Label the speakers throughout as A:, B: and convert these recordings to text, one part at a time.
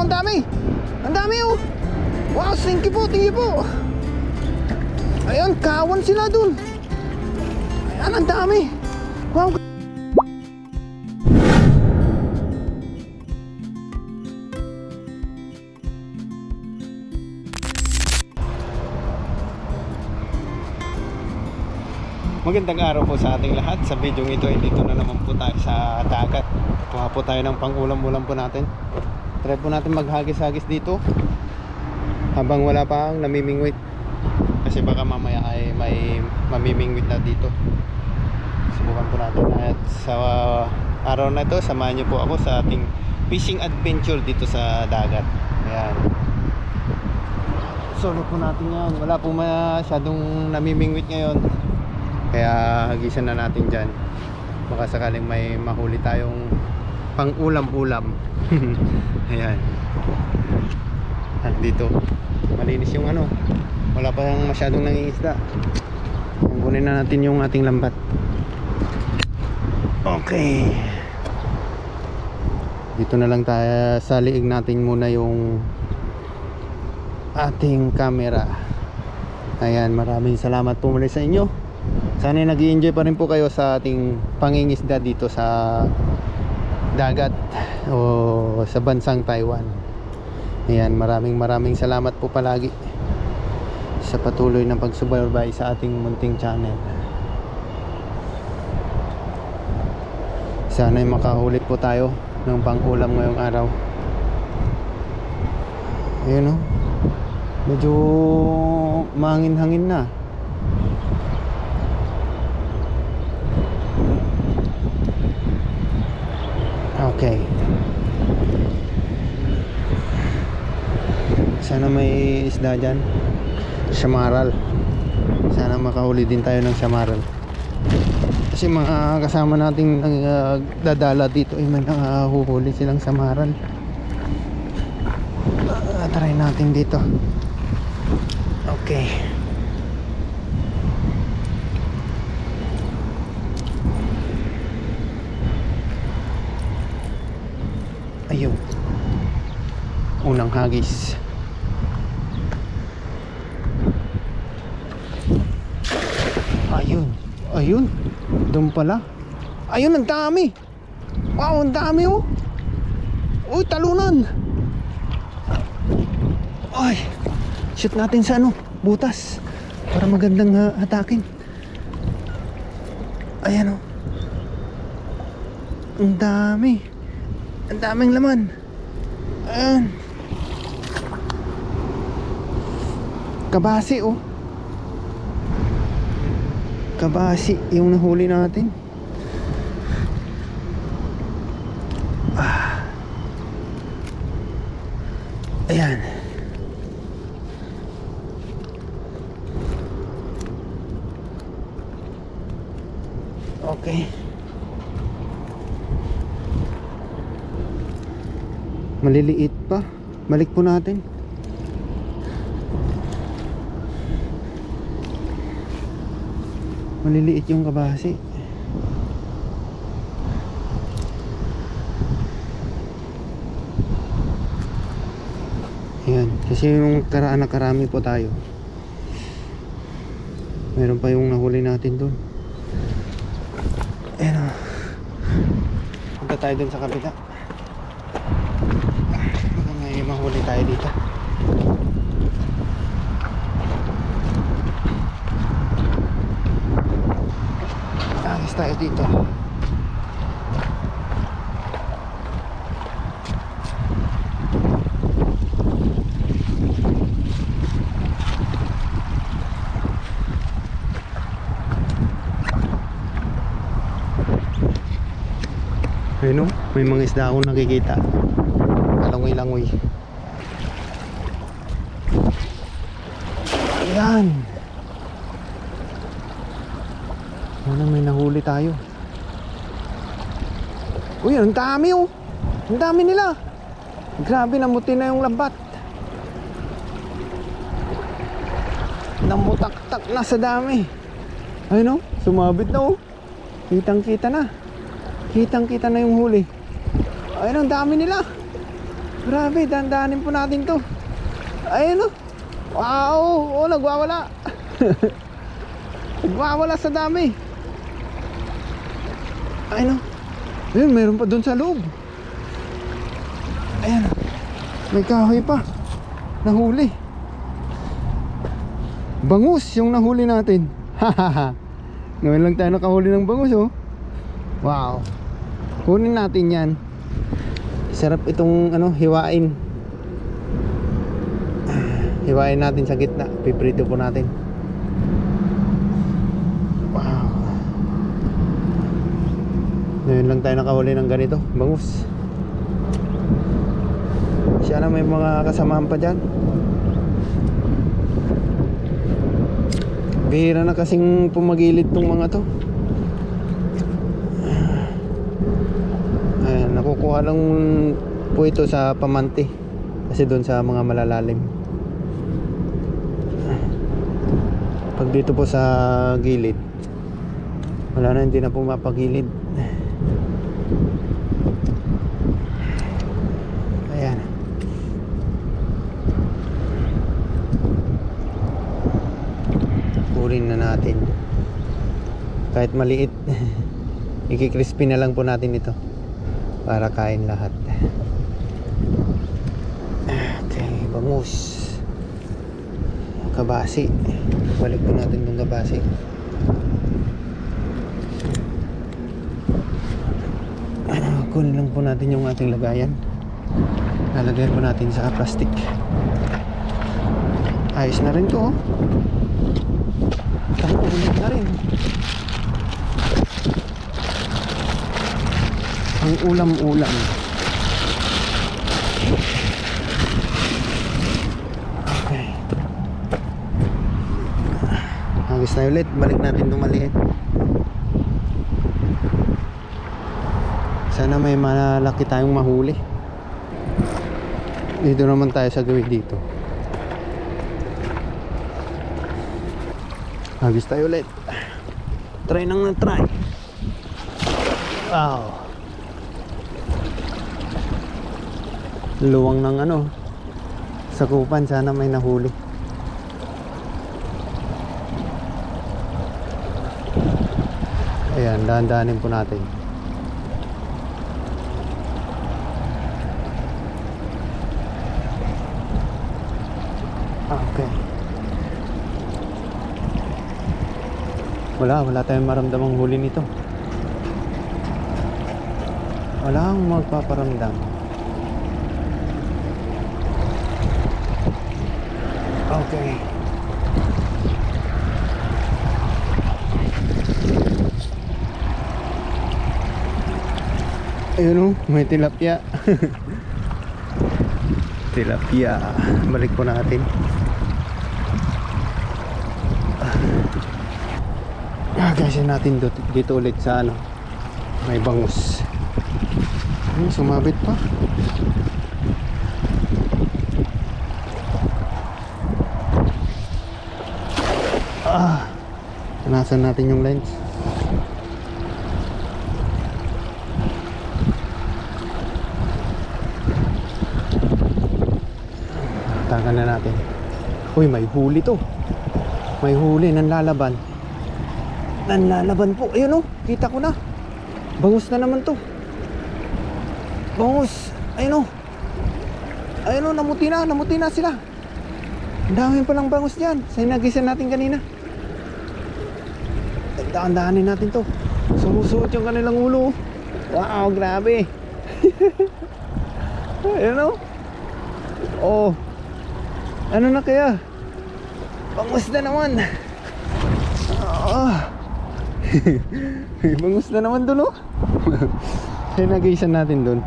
A: ang dami. Ang dami oh. Wow, thank you po. Ayan, kawan sila dun. Ayan, ang dami. Wow. Magandang araw po sa ating lahat. Sa video ito ay dito na naman po tayo sa dagat. Kuha po tayo ng pang-ulam-ulam po natin. Try po natin maghagis-hagis dito habang wala pang namimingwit, kasi baka mamaya ay may mamimingwit na dito. Subukan po natin. At sa araw na ito, samahan niyo po ako sa ating fishing adventure dito sa dagat. Ayan, solo po natin yan. Wala po masyadong namimingwit ngayon, kaya hagisan na natin dyan. Baka sakaling may mahuli tayong pang ulam-ulam. Ayan. At dito malinis yung ano, wala pa yung masyadong nangingisda. Kunin na natin yung ating lambat. Okay, dito na lang tayo sa liig natin muna yung ating camera. Ayan, maraming salamat po muli sa inyo. Sana nag-i-enjoy pa rin po kayo sa ating pangingisda dito sa dagat o sa bansang Taiwan. Ayan, maraming salamat po palagi sa patuloy ng pagsubaybay sa ating munting channel. Sana'y makahuli po tayo ng pang-ulam ngayong araw. Ayan o, medyo mahangin-hangin na. Okay, sana may isda dyan. Samaral, sana makahuli din tayo ng samaral, kasi mga kasama nating dadala dito ay may nakahuhuli silang samaral. Try natin dito. Okay, ayun, unang hagis. Ayun, doon pala. Ayun, ang dami. Wow, ang dami oh. Uy, talunan. Ay, shoot natin sa ano, butas, para magandang hatakin. Ayan oh, ang dami. Ang daming laman. Ayan, kabasi oh. Kabasi yung nahuli natin. Ayan. Okay, maliliit pa. Balik po natin. Maliliit yung kabasi. Ayan, kasi yung nakarami po tayo. Meron pa yung nahuli natin doon. Ayan o, punta tayo doon sa kabila. Baka may mahuli tayo dito. Tayo dito. Ayun o, may mga isda akong nakikita. Kalangoy-langoy. Ayan, may nahuli tayo. Uy, ang dami oh. Ang dami nila. Grabe, namuti na yung lambat. Namutak-tak na sa dami. Ayun oh, sumabit na oh. Kitang-kita na. Kitang-kita na yung huli. Ayun, ang dami nila. Grabe, dandanin po natin to. Ayun o. Wow, oh, nagwawala. Nagwawala sa dami. Ayun o. Ayun, mayroon pa dun sa loob. Ayan, may kahoy pa. Nahuli. Bangus yung nahuli natin. Hahaha. Ngayon lang tayo nakahuli ng bangus oh. Wow. Kunin natin yan. Sarap itong ano, hiwain. Hiwain natin sa gitna. Piprito po natin. Wow. Ngayon lang tayo nakahuli ng ganito, bangus. Sana may mga kasamahan pa dyan. Bihira na kasing pumagilid tong mga to. Ayan, nakukuha lang po ito sa Pamante. Kasi doon sa mga malalalim. Pag dito po sa gilid, wala na, hindi na po mapagilid. Ayan. Kunin na natin. Kahit maliit, ikikrispy na lang po natin ito para kain lahat. Okay, bangus. Kabasi. Balik po natin yung kabasi. Kunin lang po natin yung ating lagayan. Lalagyan po natin sa plastic. Ayos na rin to oh. Ulit na rin. Ang ulam-ulam. Okay. Hagis na ulit. Balik natin itong maliit. Sana may malaki tayong mahuli. Dito naman tayo sa gawin dito. Hagis tayo ulit. Try nang try. Wow. Luwang ng ano, sakupan. Sana may nahuli. Ayan, dahan-dahanin po natin. Okay. Wala tayong maramdamang huli nito. Walang magpaparamdam. Okay. Ayun oh, may tilapia. Tilapia. Balik po natin. Gagasin natin dito ulit sa ano, may bangus. Sumabit pa. Tanasan natin yung lens. Tagan na natin. Uy, may huli to. May huli, nanlalaban. Nanlalaban po. Ayun oh, kita ko na. Bangus na naman to. Bangus. Ayun oh. Ayun oh, namuti na sila. Ang dami pa lang bangus dyan. Sa inagisan natin kanina. Daan-daanin natin to. Sumusuot yung kanilang ulo. Wow, grabe. Ayun oh. Oh. Ano na kaya? Bangus na naman. Bangus na naman dun oh. Sinagisan natin dun.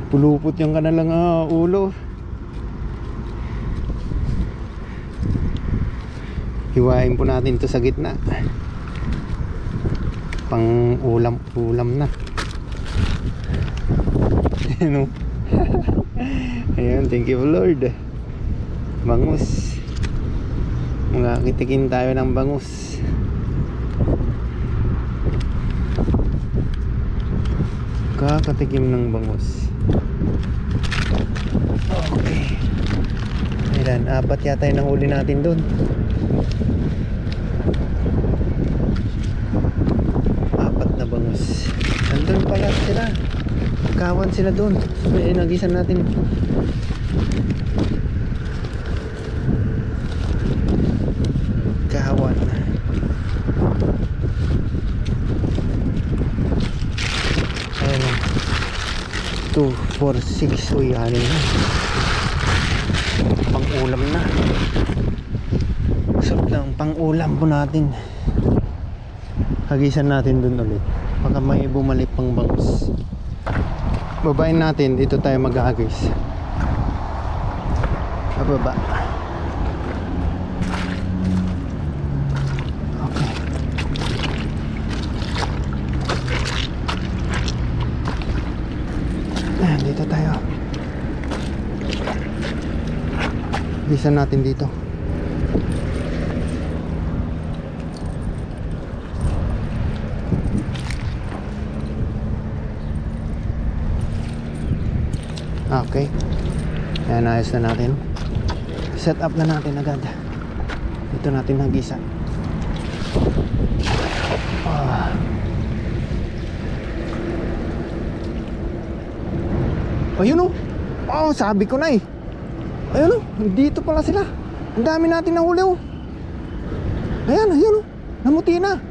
A: Pulupot yung kanilang ulo. Hiwain po natin ito sa gitna. Pang ulam na. Ayan, thank you Lord. bangus. Mga kitikin tayo ng bangus. Kakatikim ng bangus. Okay. Ilan? 4 yata yung nahuli natin dun. 4 na bangus. Nandun pala sila. Kawan sila dun. Nagisan natin. Kawan. Ayan o. 2, 4, 6. Uy, anin na. Pang-ulam na. Sarap lang. Pang-ulam po natin. Hagisan natin dun ulit. Baka may bumalik pang bangus. Babain natin. Dito tayo mag-hagis. Bababa. Okay. Ayan, dito tayo. Hagisan natin dito. Okay. Ayan, ayos na natin. Set up na natin agad. Dito natin hagisan. Ayun o. Oh, sabi ko na eh. Ayun o. Dito pala sila. Ang dami natin nahuli o. Ayan, ayun o. Namuti na.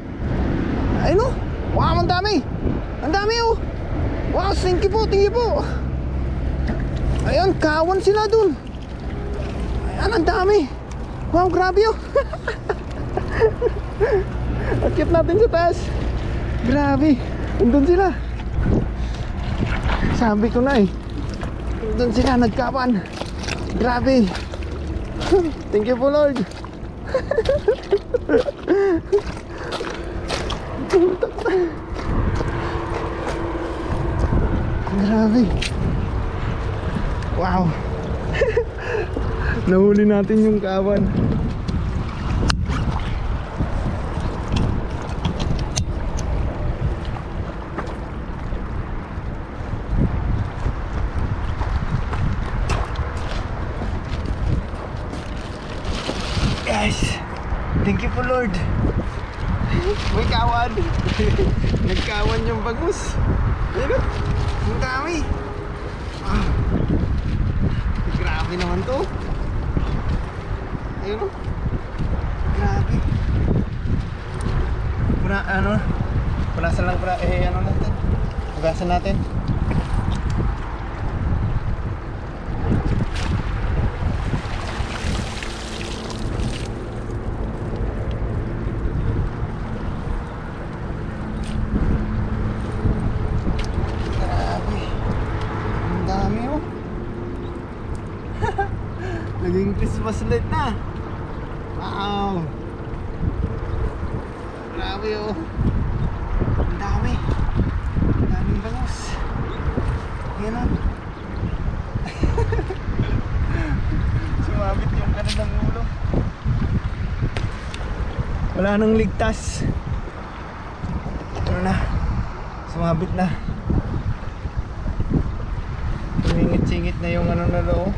A: Ayun o. Wow, ang dami. Ang dami o. Wow, thank you po, thank you po. Ayan, kawan sila dun. Ayan, ang dami. Wow, grabe oh. Akit natin sa taas. Grabe. Andun sila. Sabi ko na eh. Andun sila, nagkawan. Grabe. Thank you po, Lord. Grabe. Wow. Nahuli natin yung kawan. Yes. Thank you po, Lord. May kawan. Nagkawan yung bangus. Ayun, ang dami. Ah. Grabe naman to. Ayun o. Grabe. Pura, ano, punasan lang pura, ano natin. Hugasan natin. Grabe. Ang dami o. Naging Christmas light na. Wow. Grabe oh. Ang dami. Ang daming bangus. Ayan oh. Sumabit yung kanan ng ulo. Wala nang ligtas. Ano na. Sumabit na. Tumingit-singit na yung ano na loob.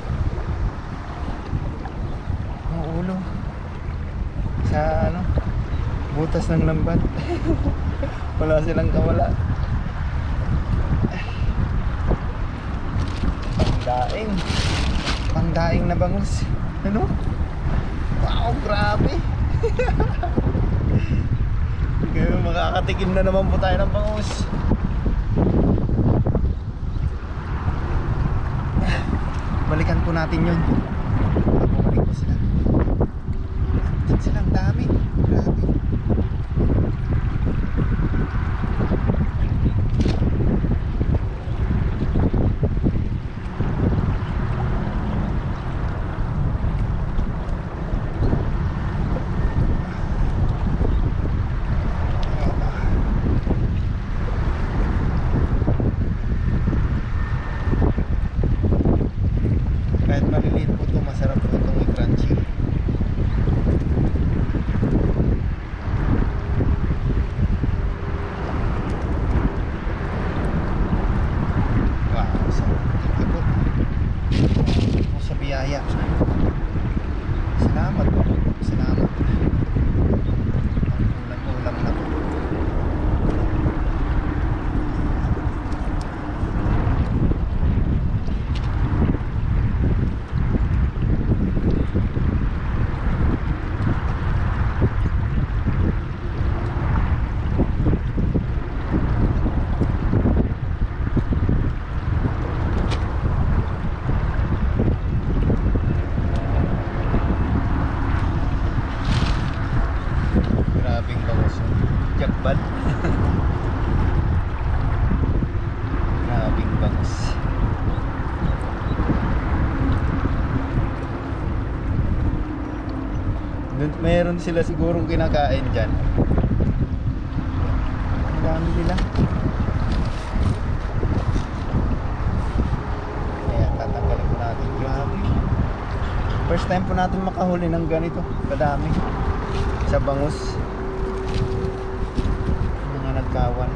A: Ulo sa ano, butas ng lambat. Wala silang kawala. Pangdaing na bangus. Ano? Wow, grabe. Kaya makakatikim na naman po tayo ng bangus. Balikan po natin yun. Bumalik po sila. Andun silang dami. Grabe. Kahit maliliit po ito, babal. Grabing bangus. Meron sila sigurong kinakain dyan. Ang dami nila. Kaya tatanggalin po natin. Grabe. First time po natin makahuli ng ganito kadami sa bangus. Mga nagkawan.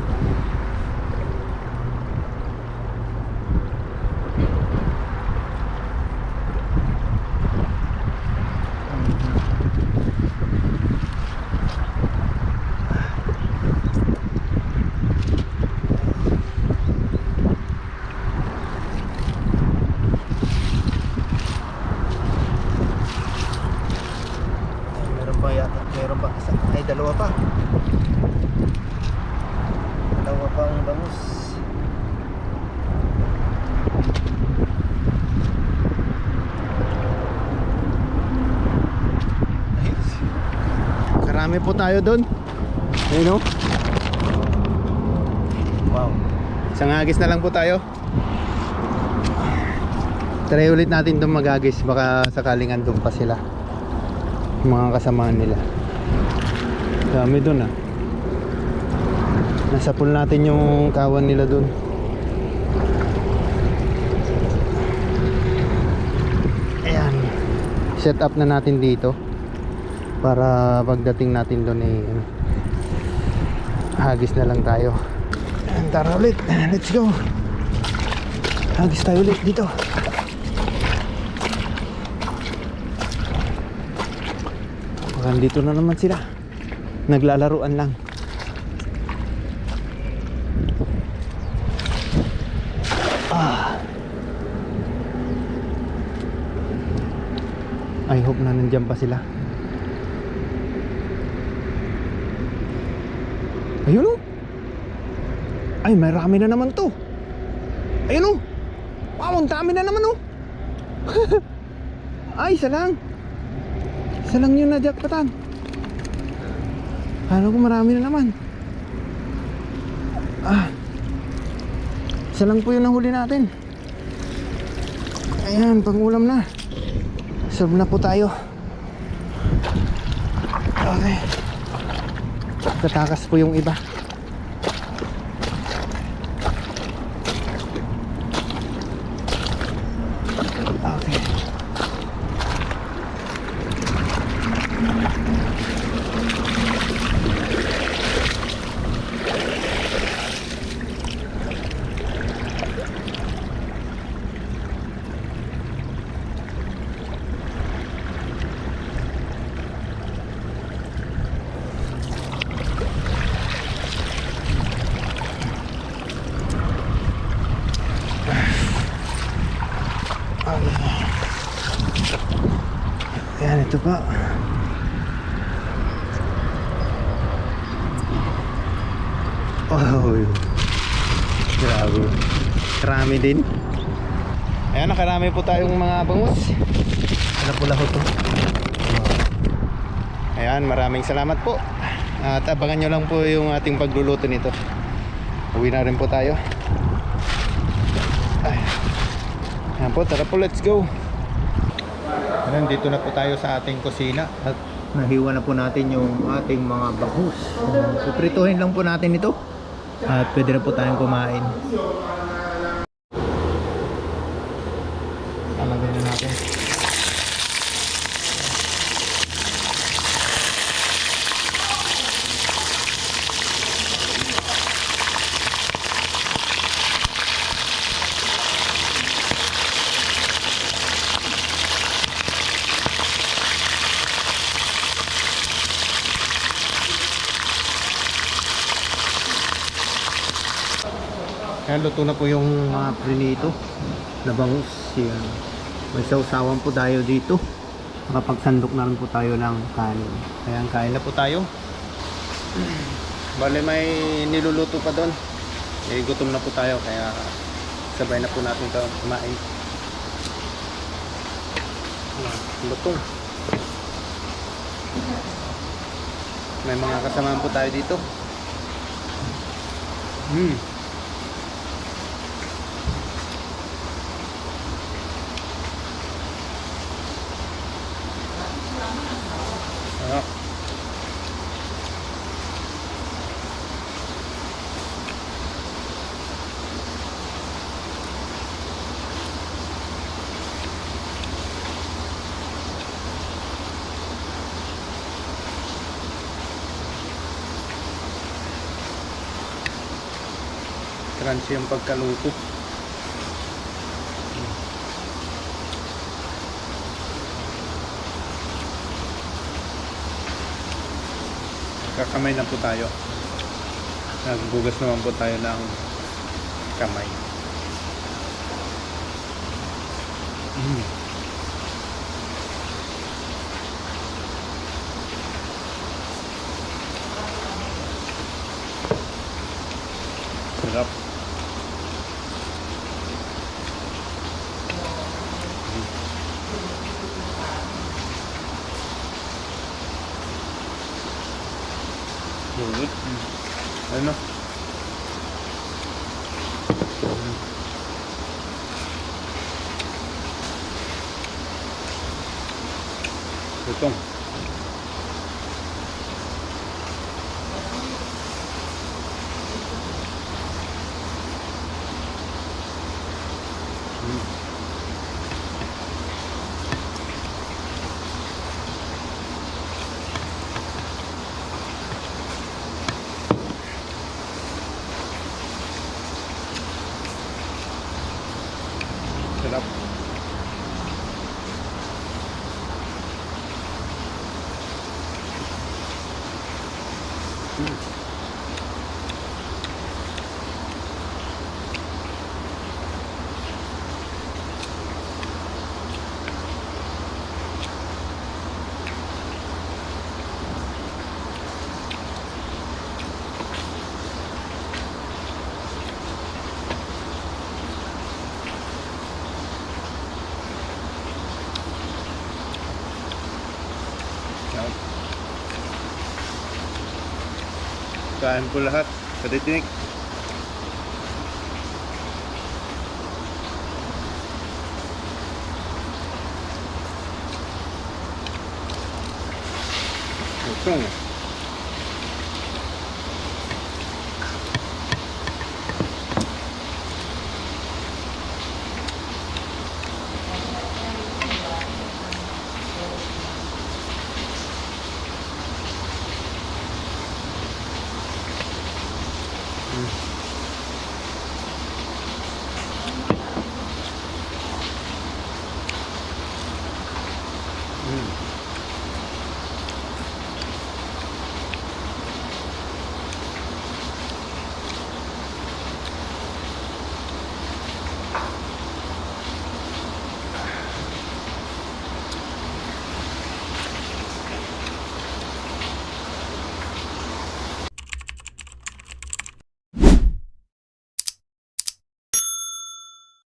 A: Meron pa isa. Ay, dalawa pa. Dalawa pa ang bangus. Ayos. Karami po tayo doon. Ayun o. Wow. Isang agis na lang po tayo. Try ulit natin itong mag-agis. Baka sakaling andun pa sila, mga kasamahan nila. Dami dun ah. Nasa pool natin yung kawan nila dun. Ayan. Set up na natin dito para pagdating natin dun eh, hagis na lang tayo. Ayan, tara ulit. Let's go. Hagis tayo ulit dito. Dito na naman sila. Naglalaruan lang. I hope na nandiyan pa sila. Ayun o. Ay, marami na naman to. Ayun o. Wow, ang dami na naman o. Ay, isa lang. Isa lang yun na jackpotan. Kala ko marami na naman. Isa lang po yung nahuli natin. Ayan, pangulam na. Serve na po tayo. Okay. Tatakas po yung iba. Okay. Ayan, ito pa. Oh, grabe. Karami din. Ayan, nakarami po tayong mga bangus. Ano pula ko to. Ayan, maraming salamat po. At abangan nyo lang po yung ating pagluluto nito. Uwi na rin po tayo. Ayan po, tara po, let's go. Ayan, dito na po tayo sa ating kusina. At nahiwa na po natin yung ating mga bangus. Puprituhin lang po natin ito. At pwede na po tayong kumain. Alagay na natin. Ayan, luto na po yung mga prinito na bangus. Yan. May sausawan po tayo dito. Nakapagsandok na rin po tayo ng kanin. Ayan, kain na po tayo. Bale, may niluluto pa doon. Eh, gutom na po tayo, kaya sabay na po natin ito kumain. Lutong. May mga kasamaan po tayo dito. Mm. Sarap. Crunchy yung pagkaluto. Kakamay na po tayo. Nagbugas naman po tayo ng kamay. Mm. Sarap. Bulot. Ano? Itong. Sarap. Kain po lahat. Kaditinik. Itong.